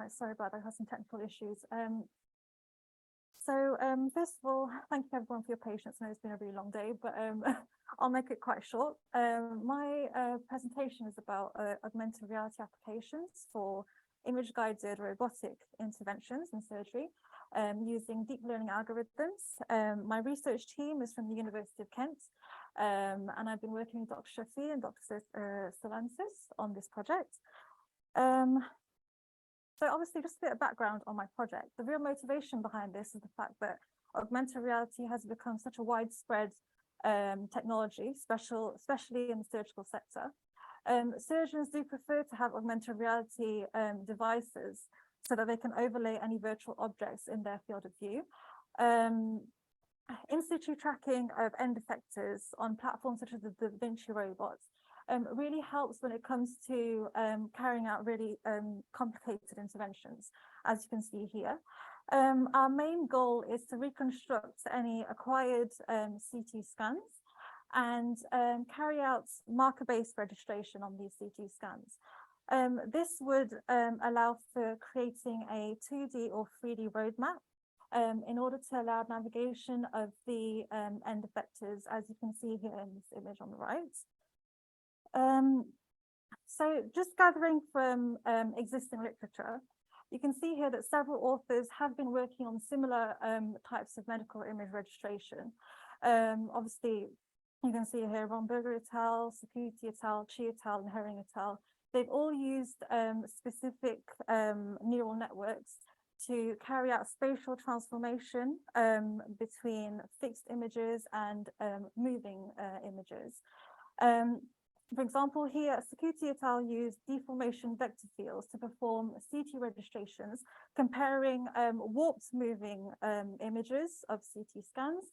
Right, sorry about that, I had some technical issues. First of all, thank you everyone for your patience. I know it's been a really long day, but I'll make it quite short. My presentation is about augmented reality applications for image-guided robotic interventions in surgery using deep learning algorithms. My research team is from the University of Kent, and I've been working with Dr. Shafi and Dr. Solansis on this project. So obviously, just a bit of background on my project. The real motivation behind this is the fact that augmented reality has become such a widespread technology, especially in the surgical sector. Surgeons do prefer to have augmented reality devices so that they can overlay any virtual objects in their field of view. In situ tracking of end effectors on platforms such as the Da Vinci robots really helps when it comes to carrying out really complicated interventions, as you can see here. Our main goal is to reconstruct any acquired CT scans and carry out marker-based registration on these CT scans. This would allow for creating a 2D or 3D roadmap in order to allow navigation of the end effectors, as you can see here in this image on the right. So just gathering from existing literature, you can see here that several authors have been working on similar types of medical image registration. Obviously, you can see here Romberger et al., Seetohul et al., Chi et al., and Herring et al. They've all used specific neural networks to carry out spatial transformation between fixed images and moving images. For example, here, Seetohul et al. Used deformation vector fields to perform CT registrations, comparing warped moving images of CT scans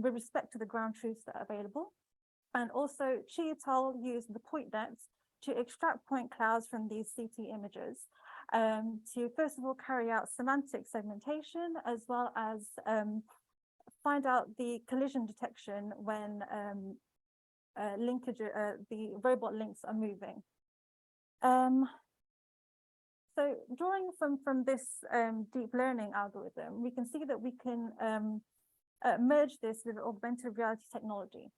with respect to the ground truths that are available. And also, Chi et al. Used the point nets to extract point clouds from these CT images to, first of all, carry out semantic segmentation, as well as find out the collision detection when the robot links are moving. So drawing from this deep learning algorithm, we can see that we can merge this with augmented reality technology.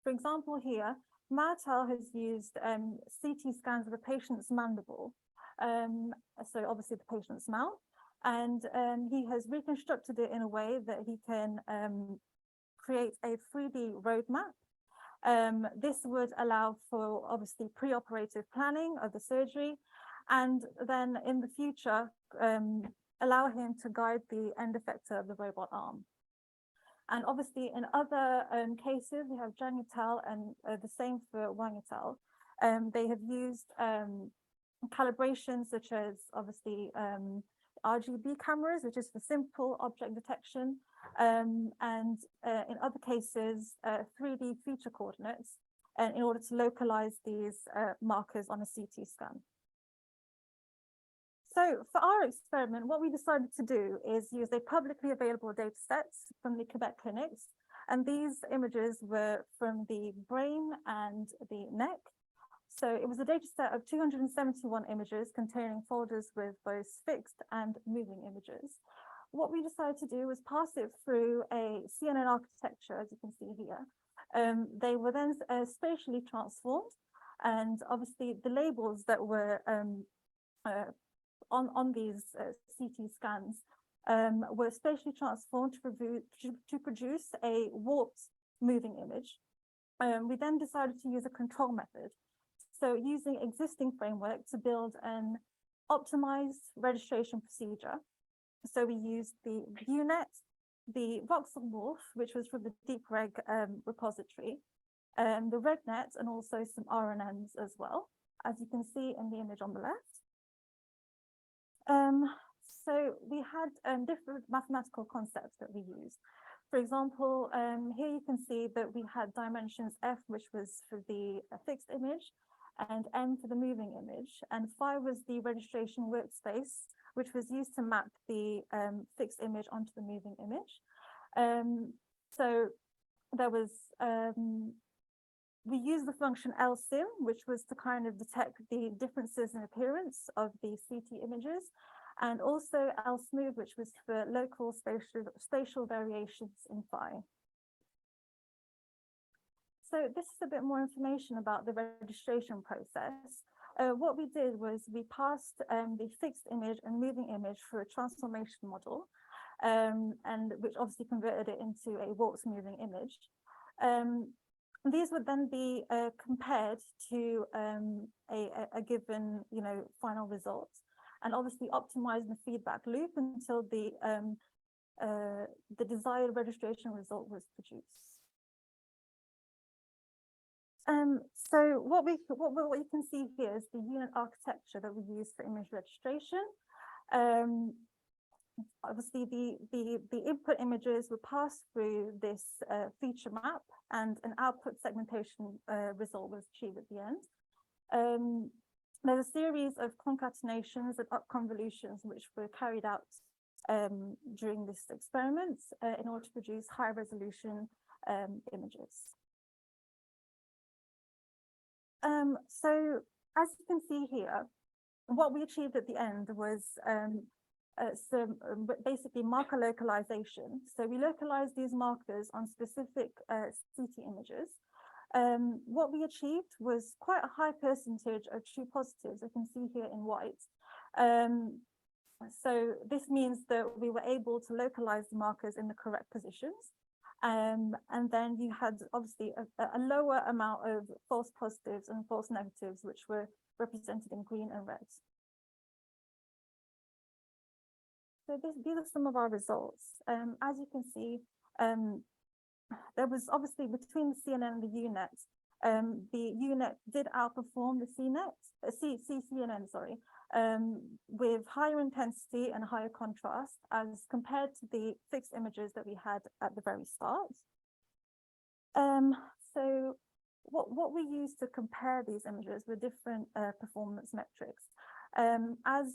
For example, here, Ma et al. Has used CT scans of a patient's mandible, so obviously the patient's mouth, and he has reconstructed it in a way that he can create a 3D roadmap. This would allow for obviously pre-operative planning of the surgery, and then in the future allow him to guide the end effector of the robot arm. And obviously in other cases, we have Zhang et al. And the same for Wang et al. They have used calibrations such as obviously RGB cameras, which is for simple object detection, and in other cases, 3D feature coordinates in order to localize these markers on a CT scan. So for our experiment, what we decided to do is use a publicly available data set from the Quebec clinics, and these images were from the brain and the neck. So it was a data set of 271 images containing folders with both fixed and moving images. What we decided to do was pass it through a CNN architecture, as you can see here. They were then spatially transformed, and obviously the labels that were on these CT scans were spatially transformed to produce a warped moving image. We then decided to use a control method. So using existing framework to build an optimized registration procedure. So we used the ViewNet, the VoxelMorph, which was from the DeepReg repository, the RegNet, and also some RNNs as well, as you can see in the image on the left. So we had different mathematical concepts that we used. For example, here you can see that we had dimensions F, which was for the fixed image, and M for the moving image, and phi was the registration workspace, which was used to map the fixed image onto the moving image. So there was we used the function LSIM, which was to kind of detect the differences in appearance of the CT images, and also LSmooth, which was for local spatial variations in phi. So this is a bit more information about the registration process. What we did was we passed the fixed image and moving image through a transformation model, and which obviously converted it into a waltz moving image. These would then be compared to a given, final result, and obviously optimize the feedback loop until the desired registration result was produced. So what you can see here is the unit architecture that we use for image registration. Obviously, the input images were passed through this feature map, and an output segmentation result was achieved at the end. There's a series of concatenations and up convolutions which were carried out during this experiment in order to produce high resolution images. So as you can see here, what we achieved at the end was basically marker localization. So we localized these markers on specific CT images. What we achieved was quite a high percentage of true positives, you can see here in white. So this means that we were able to localize the markers in the correct positions. And then you had obviously a lower amount of false positives and false negatives, which were represented in green and red. So these are some of our results. As you can see, there was obviously between the CNN and the UNet, the UNet did outperform the CNN, sorry, with higher intensity and higher contrast as compared to the fixed images that we had at the very start. So what we used to compare these images were different performance metrics. As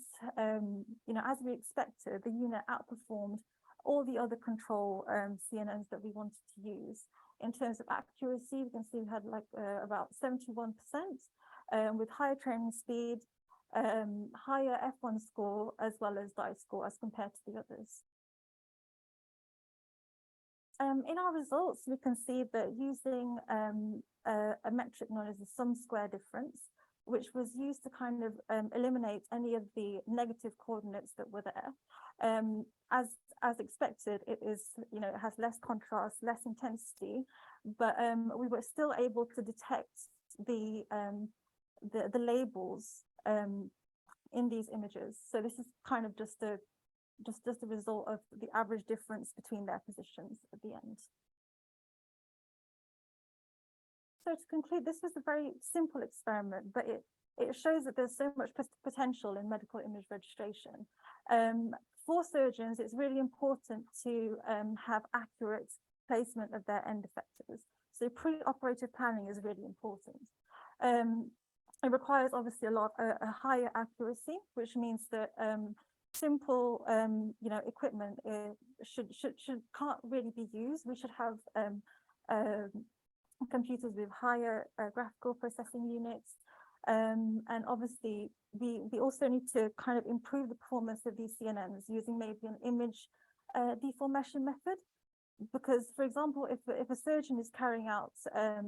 we expected, the UNet outperformed all the other control CNNs that we wanted to use. In terms of accuracy, you can see we had like about 71% with higher training speed, higher F1 score, as well as DICE score as compared to the others. In our results, we can see that using a metric known as the sum square difference, which was used to kind of eliminate any of the negative coordinates that were there. As expected, it is, it has less contrast, less intensity, but we were still able to detect the labels in these images. So this is kind of just a result of the average difference between their positions at the end. So to conclude, this was a very simple experiment, but it shows that there's so much potential in medical image registration. For surgeons, it's really important to have accurate placement of their end effectors. So pre-operative planning is really important. It requires obviously a higher accuracy, which means that simple equipment can't really be used. We should have computers with higher graphical processing units. And obviously, we also need to kind of improve the performance of these CNNs using maybe an image deformation method. Because, for example, if a surgeon is carrying out a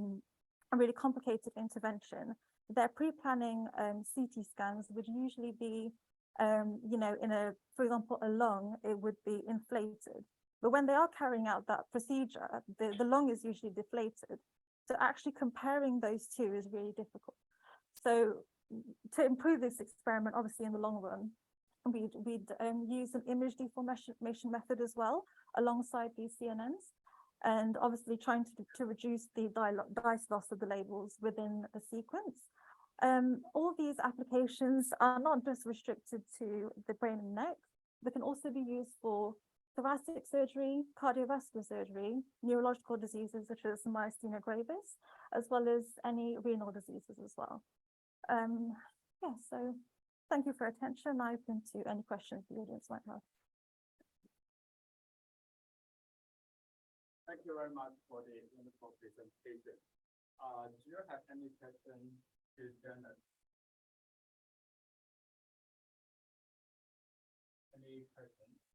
really complicated intervention, their pre-planning CT scans would usually be, for example, a lung, it would be inflated. But when they are carrying out that procedure, the lung is usually deflated. So actually comparing those two is really difficult. So to improve this experiment, obviously in the long run, we'd use an image deformation method as well alongside these CNNs, and obviously trying to reduce the DICE loss of the labels within a sequence. All these applications are not just restricted to the brain and neck, but can also be used for thoracic surgery, cardiovascular surgery, neurological diseases such as myasthenia gravis, as well as any renal diseases as well. So thank you for your attention. I'm open to any questions the audience might have. Thank you very much for the wonderful presentation. Do you have any question to Jenna? Any questions?